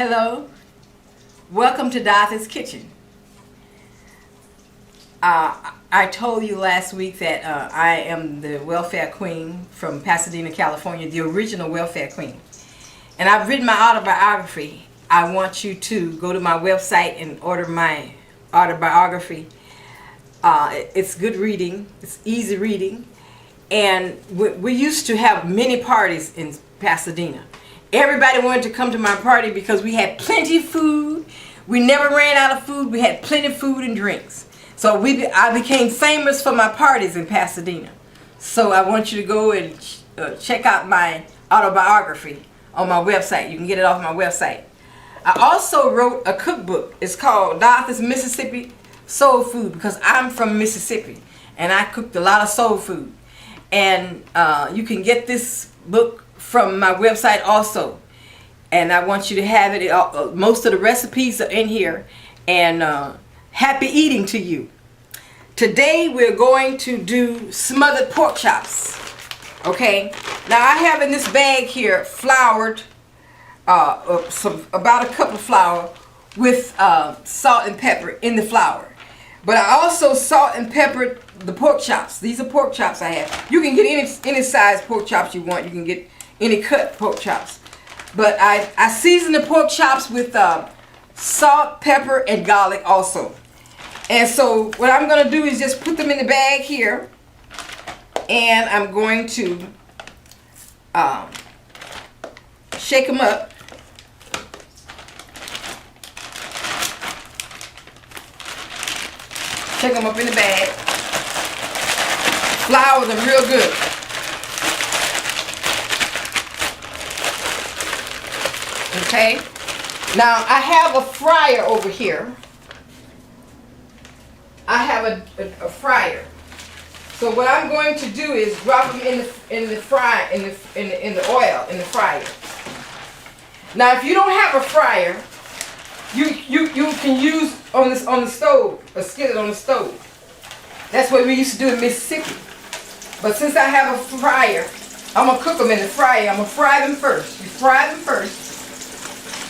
Hello, welcome to Dorothy's Kitchen. I told you last week that I am the welfare queen from Pasadena, California, the original welfare queen. And I've written my autobiography. I want you to go to my website and order my autobiography. It's good reading, it's easy reading, and we used to have many parties in Pasadena. Everybody wanted to come to my party because we had plenty of food. We never ran out of food. We had plenty of food and drinks. So I became famous for my parties in Pasadena. So I want you to go and check out my autobiography on my website. You can get it off my website. I also wrote a cookbook. It's called Dorothy's Mississippi Soul Food because I'm from Mississippi and I cooked a lot of soul food. And you can get this book from my website also, and I want you to have it. Most of the recipes are in here, and happy eating to you. Today we're going to do smothered pork chops. Okay, now I have in this bag here floured, about a cup of flour with salt and pepper in the flour. But I also salt and peppered the pork chops. These are pork chops I have. You can get any size pork chops you want. You can get any cut pork chops. But I season the pork chops with salt, pepper, and garlic also. And so what I'm going to do is just put them in the bag here. And I'm going to shake them up. Shake them up in the bag. Flour them real good. Okay, now I have a fryer over here. I have a fryer. So what I'm going to do is drop them in the oil in the fryer. Now, if you don't have a fryer, you can use on the stove, a skillet on the stove. That's what we used to do in Mississippi. But since I have a fryer, I'm gonna cook them in the fryer. I'm gonna fry them first. You fry them first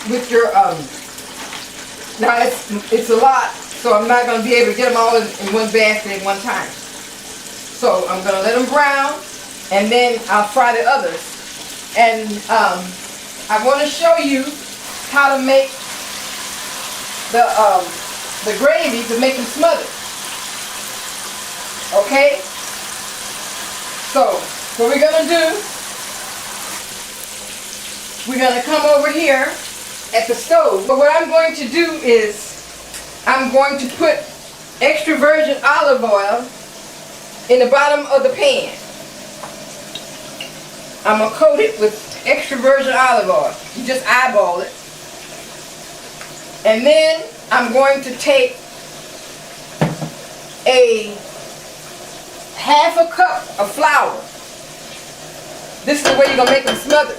with your now it's a lot, so I'm not going to be able to get them all in one basket at one time. So I'm going to let them brown, and then I'll fry the others. And I want to show you how to make the gravy to make them smothered. Okay? So what we're going to do, we're going to come over here at the stove. But what I'm going to do is I'm going to put extra virgin olive oil in the bottom of the pan. I'm going to coat it with extra virgin olive oil. You just eyeball it. And then I'm going to take a half a cup of flour. This is the way you're going to make them smothered.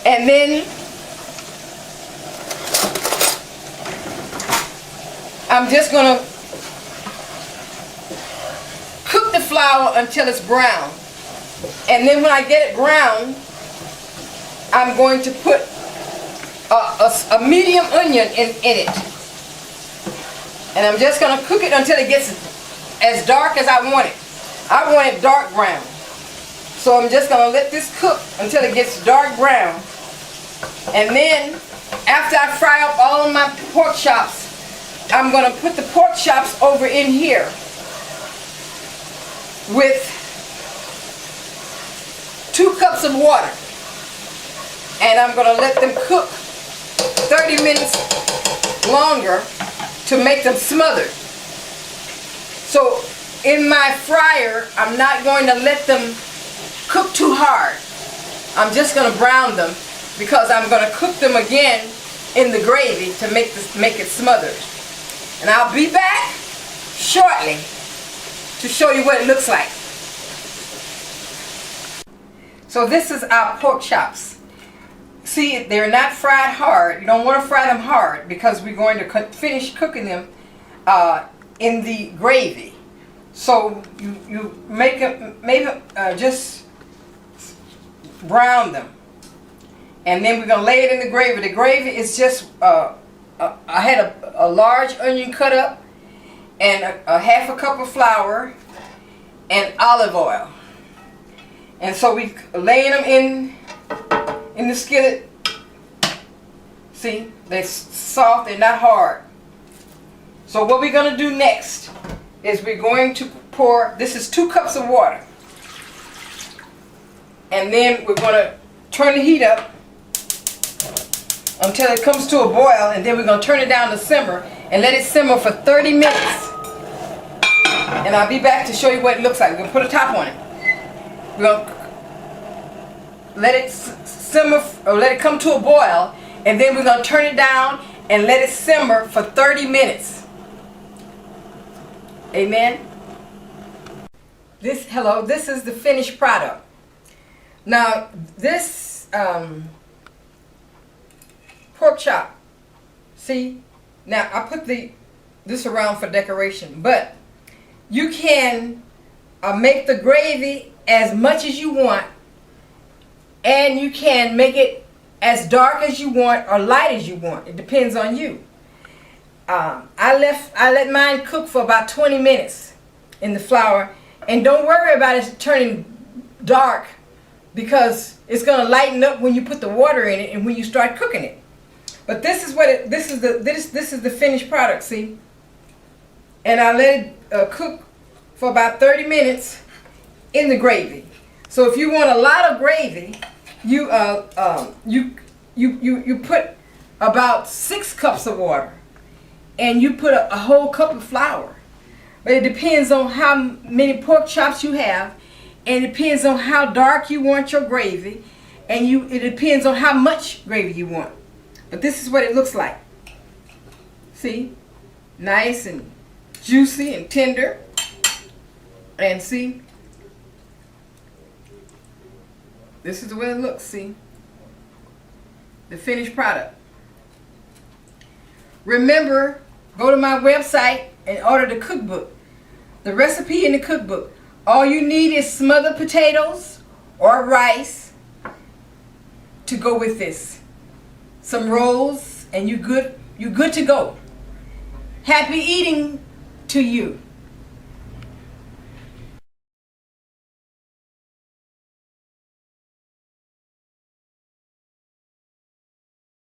And then I'm just going to cook the flour until it's brown. And then when I get it brown, I'm going to put a medium onion in it. And I'm just going to cook it until it gets as dark as I want it. I want it dark brown. So I'm just going to let this cook until it gets dark brown. And then, after I fry up all of my pork chops, I'm going to put the pork chops over in here with 2 cups of water. And I'm going to let them cook 30 minutes longer to make them smothered. So, in my fryer, I'm not going to let them cook too hard. I'm just going to brown them because I'm going to cook them again in the gravy to make it smothered. And I'll be back shortly to show you what it looks like. So this is our pork chops. See, they're not fried hard. You don't want to fry them hard because we're going to finish cooking them in the gravy. So you make them, just brown them. And then we're going to lay it in the gravy. The gravy is just, I had a large onion cut up and a half a cup of flour and olive oil. And so we laying them in the skillet. See, they're soft, they're not hard. So what we're going to do next is we're going to pour, this is 2 cups of water. And then we're going to turn the heat up until it comes to a boil, and then we're going to turn it down to simmer and let it simmer for 30 minutes. And I'll be back to show you what it looks like. We're going to put a top on it. We're going to let it simmer, or let it come to a boil, and then we're going to turn it down and let it simmer for 30 minutes. Amen. This is the finished product. Now this pork chop, see, now I put this around for decoration, but you can make the gravy as much as you want, and you can make it as dark as you want or light as you want. It depends on you. I let mine cook for about 20 minutes in the flour, and don't worry about it turning dark, because it's going to lighten up when you put the water in it and when you start cooking it. But this is what this is the finished product, see? And I let it cook for about 30 minutes in the gravy. So if you want a lot of gravy, you put about 6 cups of water, and you put a whole cup of flour. But it depends on how many pork chops you have, and it depends on how dark you want your gravy, and it depends on how much gravy you want. But this is what it looks like. See? Nice and juicy and tender. And see? This is the way it looks, see? The finished product. Remember, go to my website and order the cookbook. The recipe in the cookbook. All you need is smothered potatoes or rice to go with this. Some rolls, and you're good to go. Happy eating to you.